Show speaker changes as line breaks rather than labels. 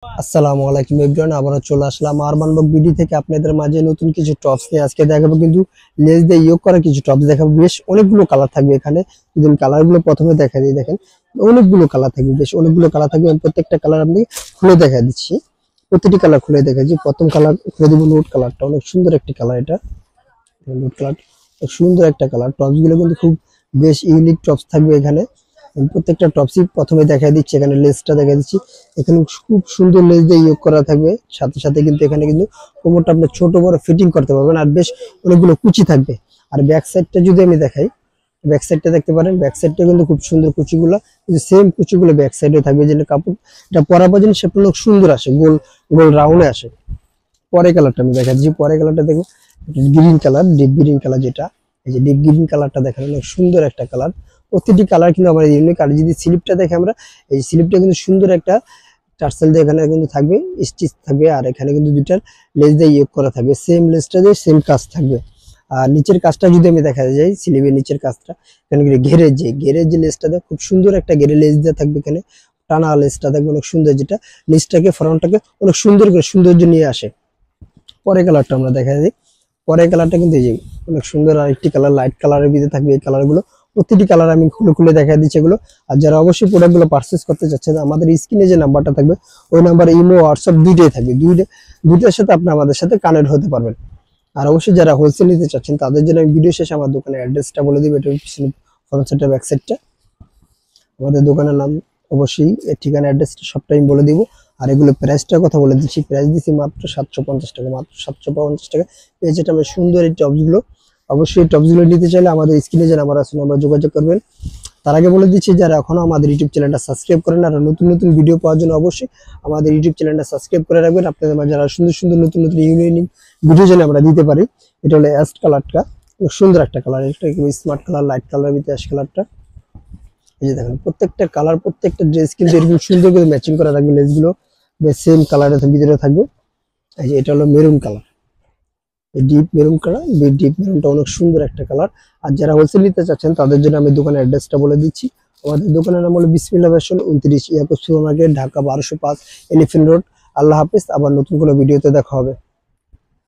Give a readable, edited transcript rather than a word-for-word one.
আসসালামু আলাইকুম এভরিওয়ান, আবারও চলে আসলাম আরমান বক বিডি থেকে আপনাদের মাঝে নতুন কিছু টপস নিয়ে। আজকে দেখাবো কিন্তু লেস দিয়ে ইয়োগ করা কিছু টপস দেখাবো। বেশ অনেকগুলো কালার থাকবে এখানে। যদি কালারগুলো প্রথমে দেখা দিই, দেখেন অনেকগুলো কালার থাকবে, বেশ অনেকগুলো কালার থাকবে। আমি প্রত্যেকটা কালার আপনি খুলে দেখা দিচ্ছি, প্রতিটি কালার খুলে দেখাচ্ছি। প্রথম কালার খুলে দিব নোট কালারটা, অনেক সুন্দর একটি কালার। এটা নোট কালার, সুন্দর একটা কালার। টপস গুলো কিন্তু খুব বেশ ইউনিক টপস থাকবে এখানে। আমি প্রত্যেকটা টপসই প্রথমে দেখাই দিচ্ছি। এখানে লেসটা দেখা দিচ্ছি, এখানে খুব সুন্দর লেস দিয়ে ইয়োগ করা থাকবে। সাথে সাথে কিন্তু এখানে কিন্তু কোমরটা আপনি ছোট বড় ফিটিং করতে পারবেন, আর বেশ অনেকগুলো কুচি থাকবে। আর ব্যাক সাইডটা যদি আমি দেখাই, ব্যাক সাইডটা দেখতে পারেন, ব্যাক সাইডটা কিন্তু খুব সুন্দর কুচিগুলো, কিন্তু সেম কুচিগুলো ব্যাক সাইডে থাকবে। যেটা কাপড় এটা পরা পর্যন্ত সেটা অনেক সুন্দর আসে, গোল গোল রাউন্ডে আসে। পরে কালারটা আমি দেখা দিচ্ছি, পরে কালারটা দেখো green colour, deep green colour. যেটা এই যে ডিপ গ্রিন কালারটা দেখেন, অনেক সুন্দর একটা কালার। প্রতিটি কালার কিন্তু আমার ইউনিক। আর যদি স্লিপটা দেখে আমরা, এই স্লিপটা কিন্তু সুন্দর একটা টার্সেল দিয়ে এখানে কিন্তু থাকবে, স্টিচ থাকবে। আর এখানে কিন্তু দুইটার লেস দিয়ে ইয়োগ করা থাকবে, সেম লেসটা দিয়ে সেম কাজ থাকবে। আর নিচের কাজটা যদি আমি দেখা যাই, স্লিপের নিচের কাজটা এখানে ঘেরের যে লেসটা দেয়, খুব সুন্দর একটা ঘেরে লেস দিয়ে থাকবে। এখানে টানা লেসটা থাকবে অনেক সুন্দর, যেটা নিচটাকে ফ্রন্টটাকে অনেক সুন্দর করে সৌন্দর্য নিয়ে আসে। পরে কালারটা আমরা দেখা দিই, পরের কালারটা কিন্তু এই যে অনেক সুন্দর আরেকটি কালার, লাইট কালারের ভিতরে থাকবে এই কালারগুলো। প্রতিটি কালার আমি খুলে খুলে দেখা দিচ্ছি এগুলো। আর যারা অবশ্যই প্রোডাক্টগুলো পারচেস করতে চাচ্ছেন, আমাদের স্ক্রিনে যে নাম্বারটা থাকবে, ওই নাম্বারে ইমো হোয়াটসঅ্যাপ দুইটাই থাকবে। দুইটার সাথে আপনি আমাদের সাথে কানেক্ট হতে পারবেন। আর অবশ্যই যারা হোলসেল নিতে চাচ্ছেন, তাদের জন্য আমি ভিডিও শেষে আমার দোকানের অ্যাড্রেসটা বলে দিব। এটা পিছনে ফ্রন্ট সাইডটা, ব্যাক সাইডটা, আমাদের দোকানের নাম, অবশ্যই এর ঠিকানা অ্যাড্রেসটা সবটাই আমি বলে দিব। আর এগুলো প্রাইসটার কথা বলে দিচ্ছি, প্রাইস দিচ্ছি মাত্র 750 টাকা, মাত্র 750 টাকা পেয়ে যেটা আমি সুন্দর এই টপসগুলো। অবশ্যই এই টপসগুলো নিতে চাইলে আমাদের স্ক্রিনে যে নাম্বার আছে আমরা যোগাযোগ করবেন। তার আগে বলে দিচ্ছি, যারা এখনো আমাদের ইউটিউব চ্যানেলটা সাবস্ক্রাইব করেন, আর নতুন নতুন ভিডিও পাওয়ার জন্য অবশ্যই আমাদের ইউটিউব চ্যানেলটা সাবস্ক্রাইব করে রাখবেন। আপনাদের মাঝে যারা সুন্দর সুন্দর নতুন নতুন ইউনিক ভিডিও যেন আমরা দিতে পারি। এটা হলো অ্যাশ কালারটা, সুন্দর একটা কালার। এটা স্মার্ট কালার, লাইট কালার ভিতরে অ্যাশ কালারটা। এই যে দেখেন প্রত্যেকটা কালার, প্রত্যেকটা ড্রেস কিন্তু এরকম সুন্দর করে ম্যাচিং করা থাকবে। লেসগুলো বেশ সেম কালারের ভিতরে থাকবে। এই যে এটা হলো মেরুন কালার, এই ডিপ মেরুন কালার। ডিপ মেরুনটা অনেক সুন্দর একটা কালার। আর যারা হোলসেল নিতে চাচ্ছেন, তাদের জন্য আমি দোকানের অ্যাড্রেসটা বলে দিচ্ছি। আমাদের দোকানের নাম হলো Bismillah fashion, 29 Yakub super market, Dhaka 1205, elephant road. আল্লাহ হাফিজ, আবার নতুন কোনো ভিডিওতে দেখা হবে।